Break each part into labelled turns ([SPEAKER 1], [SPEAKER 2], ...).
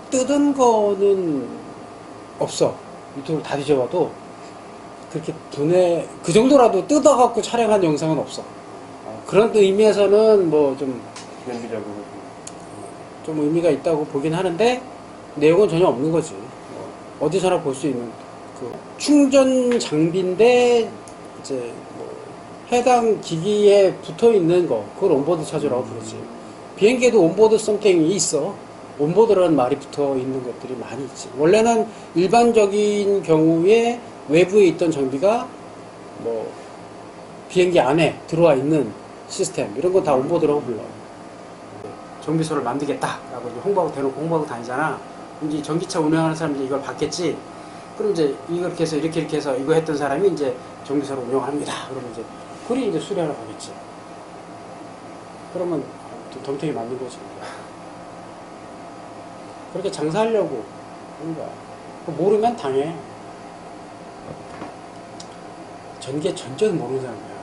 [SPEAKER 1] 뜯은 거는 없어. 유튜브를 다 뒤져봐도 그렇게 그 정도라도 뜯어갖고 촬영한 영상은 없어. 그런 의미에서는 뭐 좀 의미가 있다고 보긴 하는데 내용은 전혀 없는 거지. 어디서나 볼 수 있는 그 충전 장비인데 이제 뭐 해당 기기에 붙어 있는 거, 그걸 온보드 차주라고 부르지. 비행기에도 온보드 썸띵이 있어. 온보드라는 말이 붙어 있는 것들이 많이 있지. 원래는 일반적인 경우에 외부에 있던 장비가 뭐 비행기 안에 들어와 있는 시스템, 이런 건 다 온보드라고 불러. 정비소를 만들겠다라고 홍보하고 대놓고 홍보하고 다니잖아. 이제 전기차 운영하는 사람들이 이걸 봤겠지. 그럼 이제 이렇게 해서 이렇게 해서 이거 했던 사람이 이제 정비소를 운영합니다. 그러면 이제 그리 이제 수리하러 가겠지. 그러면 덤탱이 맞는 거지. 그렇게 장사하려고 하는 거야. 모르면 당해. 전기의 전적은 모르는 사람이야.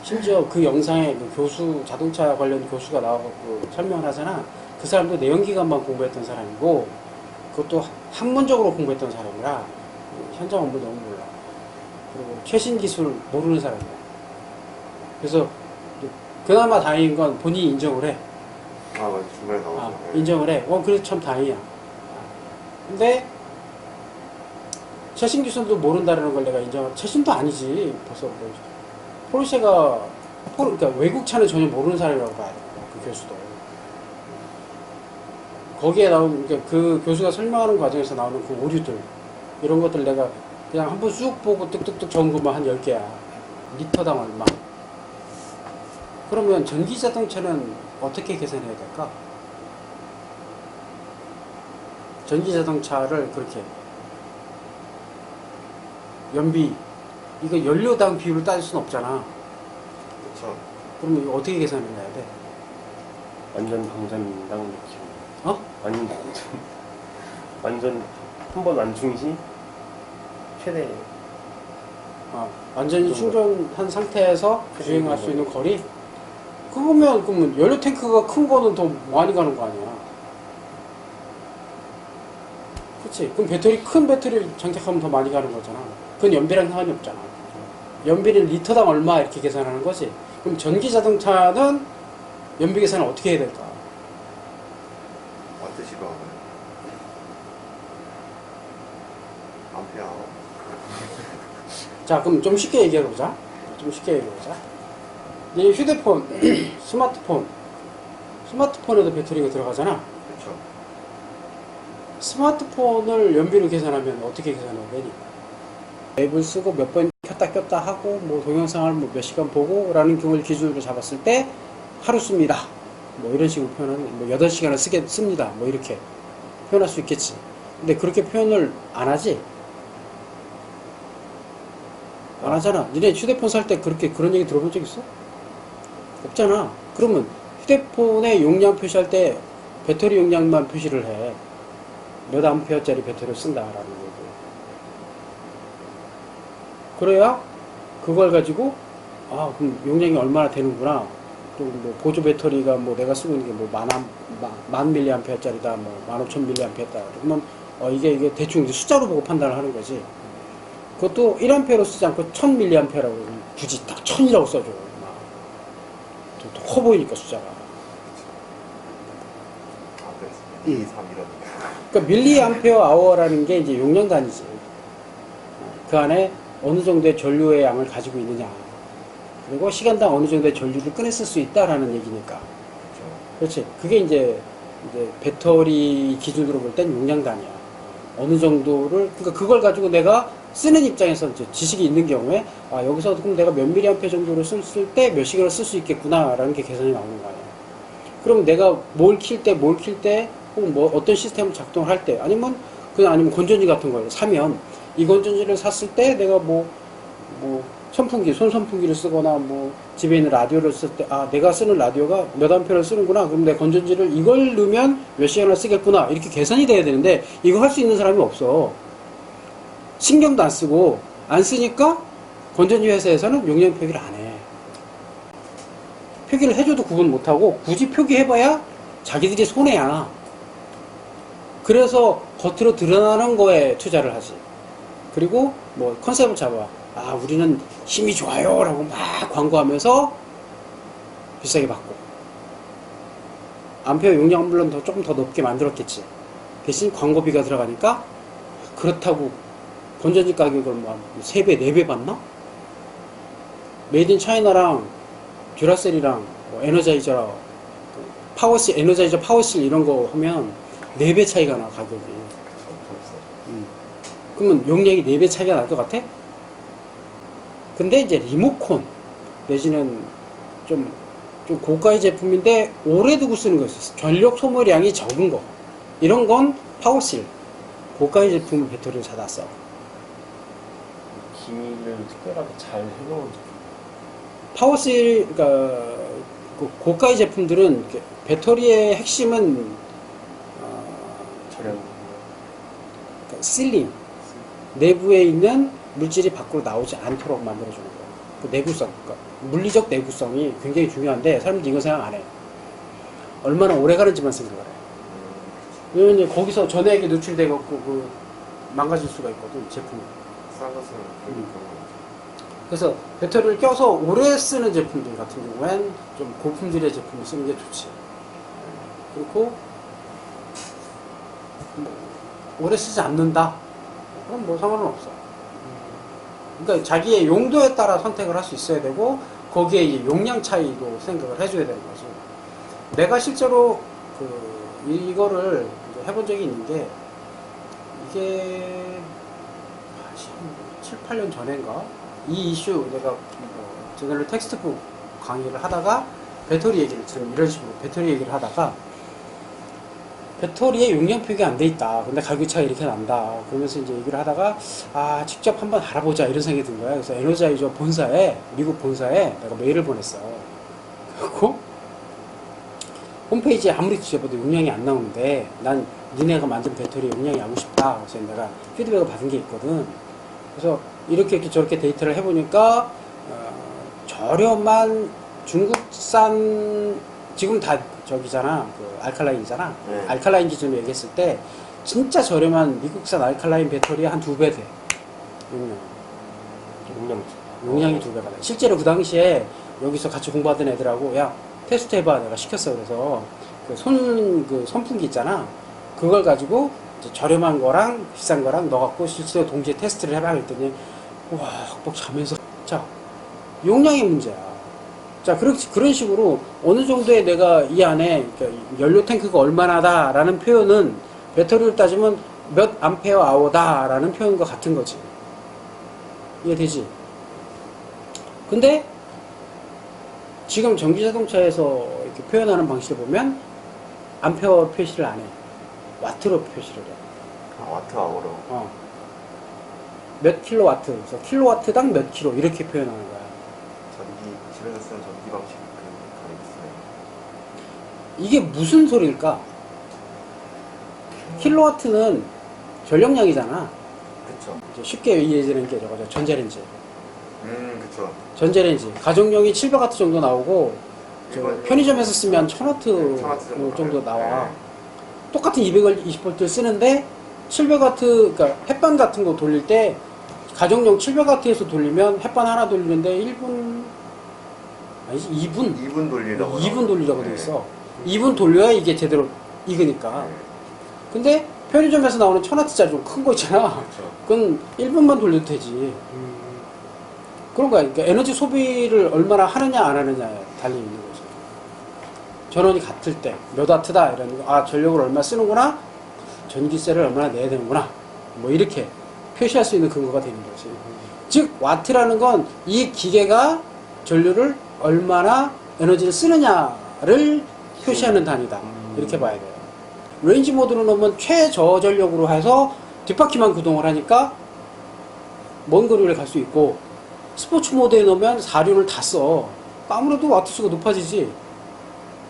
[SPEAKER 1] 심지어 그 영상에 그 교수, 자동차 관련 교수가 나와서 설명을 하잖아. 그 사람도 내연기관만 공부했던 사람이고, 그것도 학문적으로 공부했던 사람이라 현장 업무 너무 몰라. 그리고 최신 기술 모르는 사람이야. 그래서 그나마 다행인 건 본인이 인정을 해.
[SPEAKER 2] 맞아. 중간에 나오죠.
[SPEAKER 1] 인정을 해. 그래서 참 다행이야. 근데 최신 기술도 모른다는 걸 내가 최신도 아니지. 벌써 뭐 포르쉐가 그러니까 외국 차는 전혀 모르는 사람이라고 봐야 돼. 그 교수도. 거기에 나온, 그러니까 그 교수가 설명하는 과정에서 나오는 그 오류들, 이런 것들 내가 그냥 한번 쑥 보고 뚝뚝뚝 적은 것만 한 10개야. 리터당 얼마. 그러면 전기 자동차는 어떻게 계산해야 될까? 전기 자동차를 그렇게 연비, 이거 연료당 비율을 따질 수는 없잖아.
[SPEAKER 2] 그렇죠.
[SPEAKER 1] 그럼 이거 어떻게 계산을 해야 돼?
[SPEAKER 3] 완전 방전당 느낌. 완전 한 번 완충 시 최대.
[SPEAKER 1] 완전히 충전한 상태에서 주행할 수 있는 거리? 그러면 연료 탱크가 큰 거는 더 많이 가는 거 아니야? 그치? 그럼 큰 배터리 장착하면 더 많이 가는 거잖아. 그건 연비랑 상관이 없잖아. 연비는 리터당 얼마 이렇게 계산하는 거지. 그럼 전기 자동차는 연비 계산을 어떻게 해야 될까?
[SPEAKER 2] 뜻이가 암페어.
[SPEAKER 1] 자, 그럼 좀 쉽게 얘기해보자. 이 휴대폰, 스마트폰에도 배터리가 들어가잖아.
[SPEAKER 2] 그렇죠.
[SPEAKER 1] 스마트폰을 연비로 계산하면 어떻게 계산해야 되니? 앱을 쓰고 몇 번 켰다 꼈다 하고 뭐 동영상을 뭐 몇 시간 보고 라는 경우를 기준으로 잡았을 때 하루 씁니다. 뭐 이런 식으로 표현하는, 뭐 8시간을 씁니다. 뭐 이렇게 표현할 수 있겠지. 근데 그렇게 표현을 안 하지? 안 하잖아. 니네 휴대폰 살 때 그런 얘기 들어본 적 있어? 없잖아. 그러면 휴대폰의 용량 표시할 때 배터리 용량만 표시를 해. 몇 암페어짜리 배터리를 쓴다라는 거고. 그래야 그걸 가지고 그럼 용량이 얼마나 되는구나. 또 뭐 보조 배터리가 뭐 내가 쓰고 있는 게 뭐 만 밀리암페어짜리다, 뭐 15,000 밀리암페어다. 그러면 이게 대충 이제 숫자로 보고 판단을 하는 거지. 그것도 1암페어로 쓰지 않고 1000 밀리암페어라고 굳이 딱 1000이라고 써줘. 더 커 보이니까 숫자가.
[SPEAKER 2] 그래서 2, 3 이러니까.
[SPEAKER 1] 그러니까 밀리암페어 아워라는 게 이제 용량 단위지. 그 안에 어느 정도의 전류의 양을 가지고 있느냐. 그리고 시간당 어느 정도의 전류를 꺼냈을 수 있다라는 얘기니까. 그렇지. 그게 이제 배터리 기준으로 볼 땐 용량 단위야. 어느 정도를, 그러니까 그걸 가지고 내가 쓰는 입장에서 이제 지식이 있는 경우에, 여기서 그럼 내가 몇 미리암페어 정도를 쓸 때 몇 시간을 쓸 수 있겠구나라는 게 계산이 나오는 거 아니야. 그럼 내가 뭘 킬 때, 혹은 뭐 어떤 시스템을 작동을 할 때, 아니면 건전지 같은 걸 사면, 이 건전지를 샀을 때 내가 손 선풍기를 쓰거나 집에 있는 라디오를 쓸 때 내가 쓰는 라디오가 몇 암페어를 쓰는구나. 그럼 내 건전지를 이걸 넣으면 몇 시간을 쓰겠구나. 이렇게 계산이 돼야 되는데 이거 할 수 있는 사람이 없어. 신경도 안 쓰고 안 쓰니까 건전지 회사에서는 용량 표기를 안 해. 표기를 해줘도 구분 못하고 굳이 표기해봐야 자기들이 손해야. 그래서 겉으로 드러나는 거에 투자를 하지. 그리고 뭐 컨셉을 잡아. 아, 우리는 힘이 좋아요 라고 막 광고하면서 비싸게 받고, 암페어 용량은 물론 조금 더 높게 만들었겠지. 대신 광고비가 들어가니까, 그렇다고 건전지 가격을 뭐 3배, 4배 받나? 메이드 인 차이나랑 듀라셀이랑 뭐 에너자이저, 파워실, 에너자이저 파워실 이런 거 하면 4배 차이가 나, 가격이. 그러면 용량이 4배 차이가 날 것 같아? 근데 이제 리모콘 내지는 좀 고가의 제품인데 오래 두고 쓰는 거 있어. 전력 소모량이 적은 거. 이런 건 파워실. 고가의 제품 배터리를 사다 써.
[SPEAKER 3] 기미를 특별하게 잘 해놓은 제품.
[SPEAKER 1] 파워실, 그러니까 그 고가의 제품들은 이렇게 배터리의 핵심은
[SPEAKER 3] 저렴.
[SPEAKER 1] 그러니까 실링, 내부에 있는 물질이 밖으로 나오지 않도록 만들어주는 거예요. 그 내구성, 그러니까 물리적 내구성이 굉장히 중요한데 사람들이 이거 생각 안 해. 얼마나 오래 가는지만 생각을 해. 왜냐면 이제 거기서 전해에게 노출돼갖고 그 망가질 수가 있거든, 제품이.
[SPEAKER 2] 싼 것은 그런 거.
[SPEAKER 1] 그래서 배터리를 껴서 오래 쓰는 제품들 같은 경우엔 좀 고품질의 제품을 쓰는 게 좋지. 그리고 뭐 오래 쓰지 않는다? 그럼 뭐 상관은 없어. 그러니까 자기의 용도에 따라 선택을 할 수 있어야 되고, 거기에 이제 용량 차이도 생각을 해줘야 되는 거지. 내가 실제로 이거를 이제 해본 적이 있는 게, 이게 7, 8년 전인가? 이 이슈 내가 제너럴 텍스트북 강의를 하다가 배터리 얘기를, 지금 이런 식으로 배터리 얘기를 하다가, 배터리에 용량 표기가 안 돼 있다. 근데 가격 차이 이렇게 난다. 그러면서 이제 얘기를 하다가, 아, 직접 한번 알아보자. 이런 생각이 든 거야. 그래서 에너자이저 본사에, 미국 본사에 내가 메일을 보냈어. 그리고 홈페이지에 아무리 뒤져봐도 용량이 안 나오는데, 난 니네가 만든 배터리 용량이 알고 싶다. 그래서 내가 피드백을 받은 게 있거든. 그래서 이렇게 저렇게 데이터를 해보니까, 저렴한 중국산, 지금 다 저기잖아, 그 알칼라인이잖아.
[SPEAKER 2] 네.
[SPEAKER 1] 알칼라인 기준으로 얘기했을 때 진짜 저렴한 미국산 알칼라인 배터리의 한 2배 돼. 용량이 2배가 돼. 실제로 그 당시에 여기서 같이 공부하던 애들하고, 야, 테스트 해봐. 내가 시켰어. 그래서 그 선풍기 있잖아. 그걸 가지고 이제 저렴한 거랑 비싼 거랑 넣어갖고 실제로 동시에 테스트를 해봐. 그랬더니 와, 벅벅차면서. 자, 용량의 문제야. 자, 그런 식으로 어느 정도의 내가 이 안에 연료 탱크가 얼마나다라는 표현은 배터리를 따지면 몇 암페어 아워다라는 표현과 같은 거지. 이해되지? 근데 지금 전기자동차에서 이렇게 표현하는 방식을 보면 암페어 표시를 안 해. 와트로 표시를 해.
[SPEAKER 2] 아, 와트 아워로.
[SPEAKER 1] 몇 킬로와트, 그래서 킬로와트당 몇 킬로 이렇게 표현하는 거야.
[SPEAKER 2] 집에서 쓰는 전기 방식 그 가리비스네.
[SPEAKER 1] 이게 무슨 소리일까? 킬로와트는 전력량이잖아.
[SPEAKER 2] 그쵸.
[SPEAKER 1] 이제 쉽게 이해되는 게 저거죠. 전자레인지.
[SPEAKER 2] 그쵸.
[SPEAKER 1] 전자레인지. 가정용이 700W 정도 나오고, 편의점에서 쓰면 1000W
[SPEAKER 2] 1000W
[SPEAKER 1] 정도 나와.
[SPEAKER 2] 네.
[SPEAKER 1] 똑같은 220V 쓰는데, 700W, 그러니까 햇반 같은 거 돌릴 때, 가정용 700W에서 돌리면 햇반 하나 돌리는데 1분, 아니지, 2분.
[SPEAKER 2] 2분 돌리라고.
[SPEAKER 1] 2분 돌리라고 돼
[SPEAKER 2] 네.
[SPEAKER 1] 있어. 2분 돌려야 이게 제대로 익으니까.
[SPEAKER 2] 네.
[SPEAKER 1] 근데 편의점에서 나오는 1000W짜리 좀 큰 거 있잖아.
[SPEAKER 2] 그쵸.
[SPEAKER 1] 그건 1분만 돌려도 되지. 그런 거야. 그러니까 에너지 소비를 얼마나 하느냐 안 하느냐에 달려 있는 거지. 전원이 같을 때 몇 와트다 이러는 거. 아, 전력을 얼마 쓰는구나. 전기세를 얼마나 내야 되는구나. 뭐 이렇게 표시할 수 있는 근거가 되는 거지. 즉 와트라는 건 이 기계가 전류를 얼마나 에너지를 쓰느냐를 표시하는 단위다. 이렇게 봐야 돼요. 레인지 모드로 넣으면 최저전력으로 해서 뒷바퀴만 구동을 하니까 먼 거리를 갈 수 있고, 스포츠 모드에 넣으면 사륜을 다 써. 아무래도 와트수가 높아지지.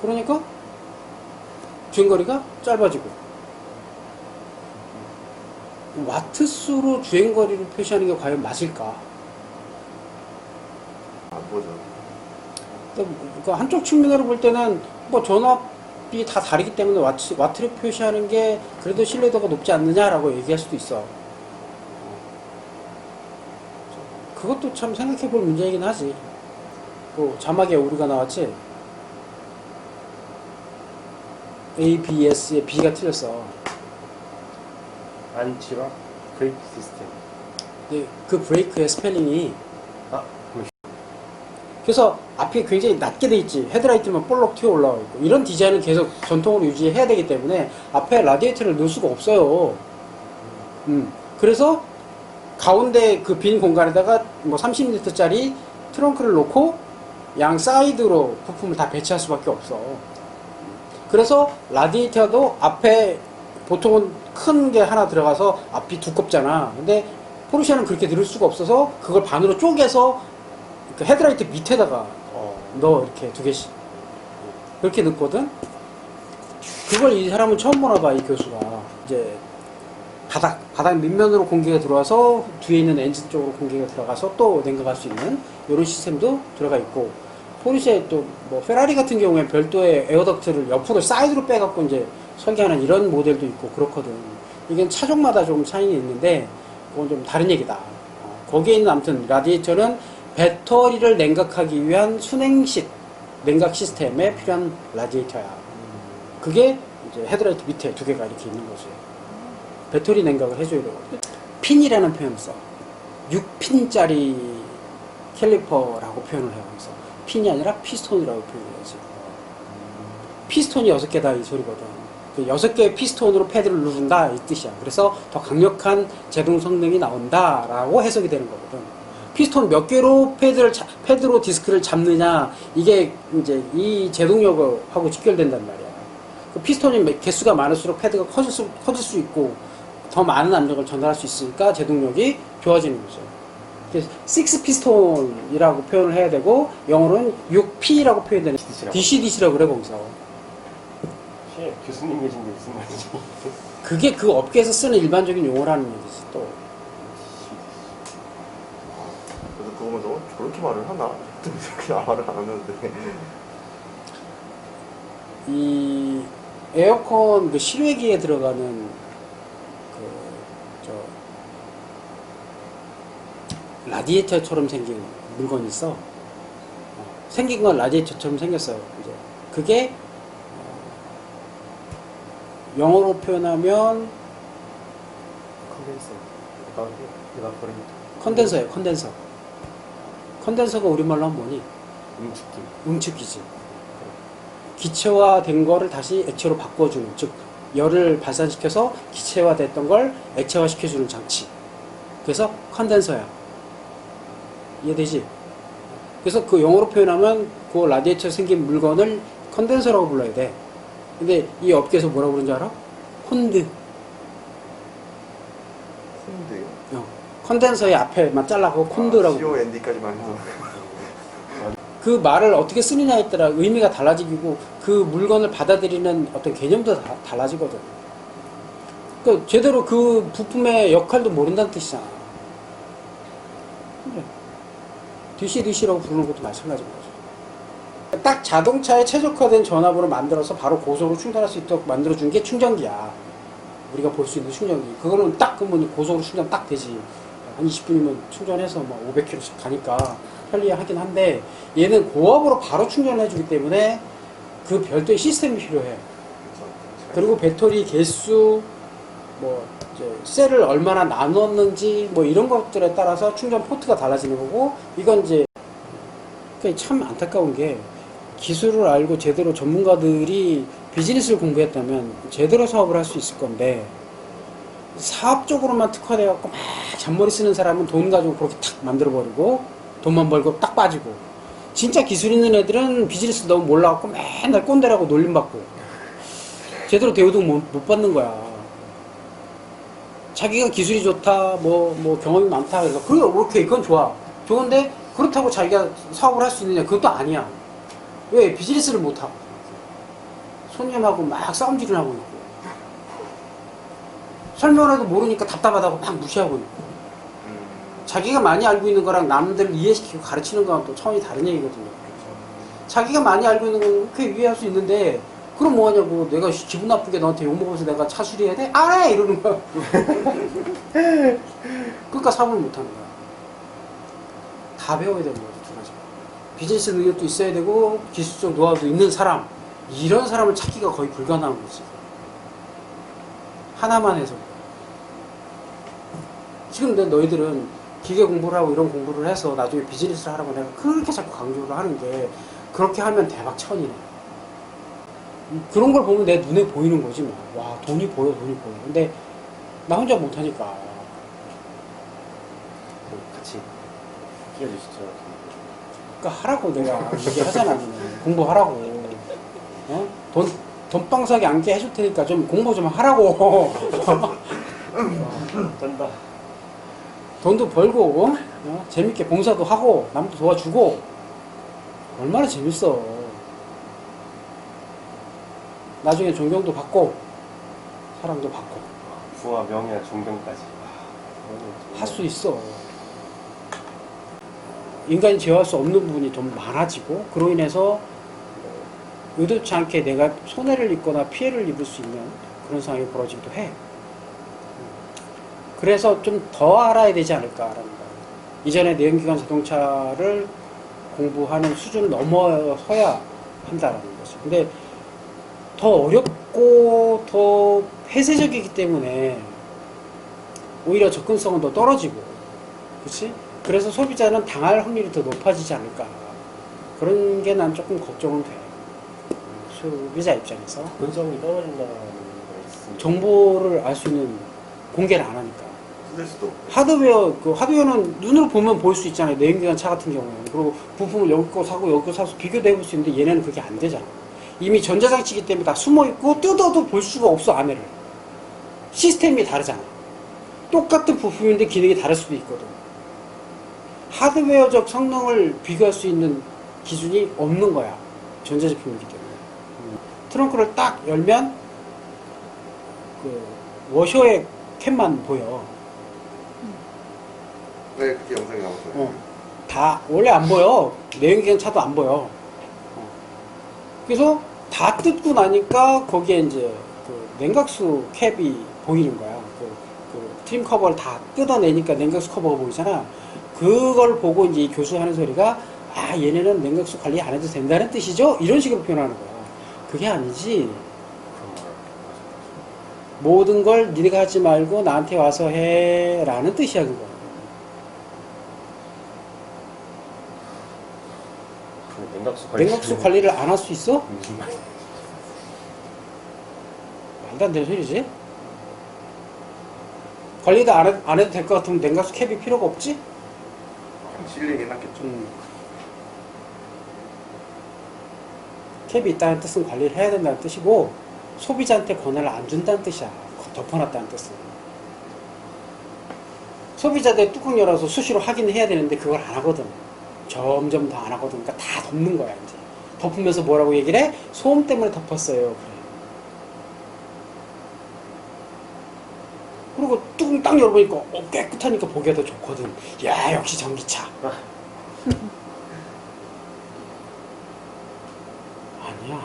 [SPEAKER 1] 그러니까 주행거리가 짧아지고. 와트수로 주행거리를 표시하는 게 과연 맞을까?
[SPEAKER 2] 안 보죠.
[SPEAKER 1] 그러니까 한쪽 측면으로 볼 때는 뭐 전압이 기업들이 다 다르기 때문에 와트를 표시하는 게 그래도 신뢰도가 높지 않느냐라고 얘기할 수도 있어. 그것도 참 생각해 볼 문제이긴 하지. 또 자막에 오류가 나왔지? ABS의 B가 틀렸어.
[SPEAKER 3] 안치와 브레이크 시스템.
[SPEAKER 1] 근데 그 브레이크의 스펠링이
[SPEAKER 3] 아,
[SPEAKER 1] 그래서 앞이 굉장히 낮게 돼 있지. 헤드라이트만 볼록 튀어 올라와 있고 이런 디자인을 계속 전통으로 유지해야 되기 때문에 앞에 라디에이터를 넣을 수가 없어요. 그래서 가운데 그 빈 공간에다가 뭐 30L짜리 트렁크를 놓고 양 사이드로 부품을 다 배치할 수밖에 없어. 그래서 라디에이터도 앞에 보통은 큰 게 하나 들어가서 앞이 두껍잖아. 근데 포르쉐는 그렇게 넣을 수가 없어서 그걸 반으로 쪼개서 그 헤드라이트 밑에다가 넣어. 이렇게 두 개씩 그렇게 넣거든. 그걸 이 사람은 처음 보나 봐. 이 교수가 이제 바닥 밑면으로 공기가 들어와서 뒤에 있는 엔진 쪽으로 공기가 들어가서 또 냉각할 수 있는 이런 시스템도 들어가 있고, 포르쉐 또 뭐 페라리 같은 경우에 별도의 에어덕트를 옆으로 사이드로 빼갖고 이제 설계하는 이런 모델도 있고 그렇거든. 이게 차종마다 좀 차이는 있는데 그건 좀 다른 얘기다. 거기에 있는 아무튼 라디에이터는 배터리를 냉각하기 위한 순행식 냉각 시스템에 필요한 라디에이터야. 그게 이제 헤드라이트 밑에 두 개가 이렇게 있는 거지. 배터리 냉각을 해줘야 되거든. 핀이라는 표현을 써. 6핀짜리 캘리퍼라고 표현을 해요. 그래서 핀이 아니라 피스톤이라고 표현해야지. 피스톤이 6개다 이 소리거든. 그 6개의 피스톤으로 패드를 누른다 이 뜻이야. 그래서 더 강력한 제동 성능이 나온다 라고 해석이 되는 거거든. 피스톤 몇 개로 패드로 디스크를 잡느냐, 이게 이제 이 제동력하고 직결된단 말이야. 그 피스톤이 개수가 많을수록 패드가 커질 수 있고 더 많은 압력을 전달할 수 있으니까 제동력이 좋아지는 거죠. 그래서 6피스톤이라고 표현을 해야 되고 영어로는 6P라고 표현되는 DCDC라고 그래 거기서.
[SPEAKER 3] 교수님 계신데 무슨 말이지?
[SPEAKER 1] 그게 그 업계에서 쓰는 일반적인 용어라는 얘기지 또.
[SPEAKER 2] 그래서 그거 보면서 저렇게 말을 하나? 그냥 말을 안 하는데.
[SPEAKER 1] 이 에어컨 그 실외기에 들어가는 라디에이터처럼 생긴 물건이 있어. 생긴 건 라디에이터처럼 생겼어요. 이제 그게 영어로 표현하면 컨덴서예요. 컨덴서가 우리말로 하면 뭐니? 응축기지. 기체화된 거를 다시 액체로 바꿔주는, 즉 열을 발산시켜서 기체화됐던 걸 액체화시켜주는 장치. 그래서 컨덴서야. 이해되지? 그래서 그 영어로 표현하면 그 라디에이터 생긴 물건을 컨덴서라고 불러야 돼. 근데 이 업계에서 뭐라고 그러는지 알아? 콘드.
[SPEAKER 2] 콘드요?
[SPEAKER 1] 컨덴서의 앞에만 잘라고 콘드라고.
[SPEAKER 2] COND까지만 해서.
[SPEAKER 1] 그 말을 어떻게 쓰느냐에 따라 의미가 달라지고 그 물건을 받아들이는 어떤 개념도 달라지거든. 그러니까 제대로 그 부품의 역할도 모른다는 뜻이잖아. DCDC라고 부르는 것도 마찬가지인 거죠. 딱 자동차에 최적화된 전압으로 만들어서 바로 고속으로 충전할 수 있도록 만들어준 게 충전기야. 우리가 볼 수 있는 충전기. 그거는 딱 그러면 고속으로 충전 딱 되지. 한 20분이면 충전해서 막 500km씩 가니까 편리하긴 한데, 얘는 고압으로 바로 충전해주기 때문에 그 별도의 시스템이 필요해. 그리고 배터리 개수, 뭐 이제 셀을 얼마나 나눴는지 뭐 이런 것들에 따라서 충전 포트가 달라지는 거고, 이건 이제 그러니까 참 안타까운 게, 기술을 알고 제대로 전문가들이 비즈니스를 공부했다면 제대로 사업을 할 수 있을 건데, 사업적으로만 특화되어 갖고 막 잔머리 쓰는 사람은 돈 가지고 그렇게 탁 만들어버리고 돈만 벌고 딱 빠지고, 진짜 기술 있는 애들은 비즈니스 너무 몰라갖고 맨날 꼰대라고 놀림받고 제대로 대우도 못 받는 거야. 자기가 기술이 좋다, 뭐 경험이 많다, 그래서 그래, 오케이, 그건 좋은데 그렇다고 자기가 사업을 할 수 있느냐? 그것도 아니야. 왜? 비즈니스를 못하고 손님하고 막 싸움질을 하고 있고, 설명을 해도 모르니까 답답하다고 막 무시하고 있고, 자기가 많이 알고 있는 거랑 남들을 이해시키고 가르치는 거랑 또 차원이 다른 얘기거든요. 자기가 많이 알고 있는 건 그렇게 이해할 수 있는데 그럼 뭐하냐고. 내가 기분 나쁘게 너한테 욕먹어서 내가 차 수리해야 돼? 안 해! 이러는 거야. 그러니까 사업을 못하는 거야. 다 배워야 되는 거지, 두 가지가. 비즈니스 능력도 있어야 되고 기술적 노하우도 있는 사람, 이런 사람을 찾기가 거의 불가능한 거지. 하나만 해서. 지금 너희들은 기계 공부를 하고 이런 공부를 해서 나중에 비즈니스를 하라고 내가 그렇게 자꾸 강조를 하는 게, 그렇게 하면 대박 천이네. 그런 걸 보면 내 눈에 보이는 거지 뭐. 와, 돈이 보여. 근데 나 혼자 못하니까.
[SPEAKER 3] 같이 끼워주시죠.
[SPEAKER 1] 그러니까 하라고 내가 얘기하잖아. 공부하라고. 어? 돈방석에 앉게 해줄 테니까 좀 공부 좀 하라고.
[SPEAKER 3] 쩐다.
[SPEAKER 1] 돈도 벌고, 재밌게 봉사도 하고, 남도 도와주고, 얼마나 재밌어. 나중에 존경도 받고, 사랑도 받고.
[SPEAKER 3] 부와 명예와 존경까지.
[SPEAKER 1] 할 수 있어. 인간이 제어할 수 없는 부분이 좀 많아지고, 그로 인해서 의도치 않게 내가 손해를 입거나 피해를 입을 수 있는 그런 상황이 벌어지기도 해. 그래서 좀 더 알아야 되지 않을까라는 거예요. 이전에 내연기관 자동차를 공부하는 수준을 넘어서야 한다라는 거죠. 근데 더 어렵고 더 폐쇄적이기 때문에 오히려 접근성은 더 떨어지고, 그렇지? 그래서 소비자는 당할 확률이 더 높아지지 않을까. 그런 게 난 조금 걱정은 돼. 소비자 입장에서.
[SPEAKER 3] 접근성이 떨어진다는 거 있습니다.
[SPEAKER 1] 정보를 알 수 있는 공개를 안 하니까.
[SPEAKER 2] 쓸 수도 없고.
[SPEAKER 1] 하드웨어는 눈으로 보면 볼 수 있잖아요. 내연기관 차 같은 경우에는. 그리고 부품을 여기 거 사고 여기 거 사서 비교도 해볼 수 있는데 얘네는 그게 안 되잖아. 이미 전자장치이기 때문에 다 숨어있고 뜯어도 볼 수가 없어, 안에를. 시스템이 다르잖아. 똑같은 부품인데 기능이 다를 수도 있거든. 하드웨어적 성능을 비교할 수 있는 기준이 없는 거야. 전자제품이기 때문에. 트렁크를 딱 열면 그 워셔의 캡만 보여.
[SPEAKER 2] 네, 그게 영상이 나왔어요.
[SPEAKER 1] 다 원래 안 보여. 내연기관 차도 안 보여. 그래서 다 뜯고 나니까 거기에 이제 그 냉각수 캡이 보이는 거야. 그 트림 커버를 다 뜯어내니까 냉각수 커버가 보이잖아. 그걸 보고 이제 교수하는 소리가, 아, 얘네는 냉각수 관리 안 해도 된다는 뜻이죠? 이런 식으로 표현하는 거야. 그게 아니지. 모든 걸 니네가 하지 말고 나한테 와서 해 라는 뜻이야, 그거. 냉각수 관리를 안 할 수 있어?
[SPEAKER 3] 무슨 말이야?
[SPEAKER 1] 말도 안 되는 소리지? 관리도 안 해도 될 것 같으면 냉각수 캡이 필요가 없지?
[SPEAKER 2] 실링 해놨겠죠.
[SPEAKER 1] 캡이 있다는 뜻은 관리를 해야 된다는 뜻이고, 소비자한테 권한을 안 준다는 뜻이야. 덮어놨다는 뜻은. 소비자들 뚜껑 열어서 수시로 확인해야 되는데 그걸 안 하거든. 점점 더 안 하거든. 그러니까 다 덮는 거야, 이제. 덮으면서 뭐라고 얘기를 해? 소음 때문에 덮었어요. 그래. 그리고 뚜껑 딱 열어보니까 깨끗하니까 보기가 더 좋거든. 야, 역시 전기차. 아니야.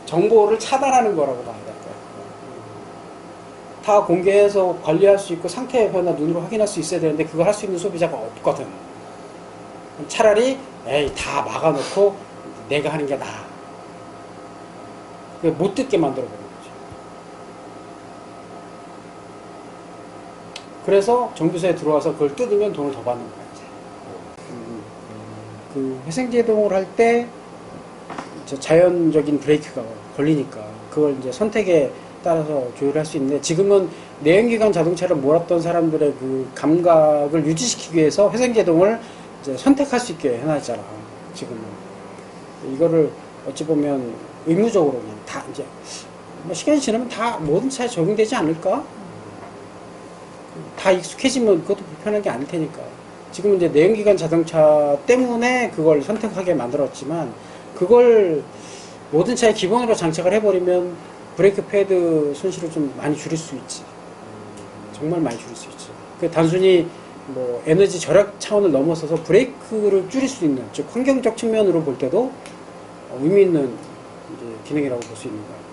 [SPEAKER 1] 정보를 차단하는 거라고 봐야 될 거야. 다 공개해서 관리할 수 있고 상태의 변화 눈으로 확인할 수 있어야 되는데 그걸 할 수 있는 소비자가 없거든. 차라리 다 막아놓고 내가 하는 게 나아. 못 듣게 만들어버리는 거지. 그래서 정비소에 들어와서 그걸 뜯으면 돈을 더 받는 거야, 이제. 그 회생제동을 할 때 자연적인 브레이크가 걸리니까 그걸 이제 선택에 따라서 조율할 수 있는데, 지금은 내연기관 자동차를 몰았던 사람들의 그 감각을 유지시키기 위해서 회생제동을 이제 선택할 수 있게 해놨잖아. 지금은 이거를 어찌 보면 의무적으로 그냥 다 이제 뭐 시간이 지나면 다 모든 차에 적용되지 않을까? 다 익숙해지면 그것도 불편한 게 아닐 테니까. 지금 이제 내연기관 자동차 때문에 그걸 선택하게 만들었지만, 그걸 모든 차에 기본으로 장착을 해버리면 브레이크 패드 손실을 좀 많이 줄일 수 있지. 정말 많이 줄일 수 있지. 그 단순히 뭐 에너지 절약 차원을 넘어서서 브레이크를 줄일 수 있는, 즉 환경적 측면으로 볼 때도 의미 있는 이제 기능이라고 볼 수 있는 거예요.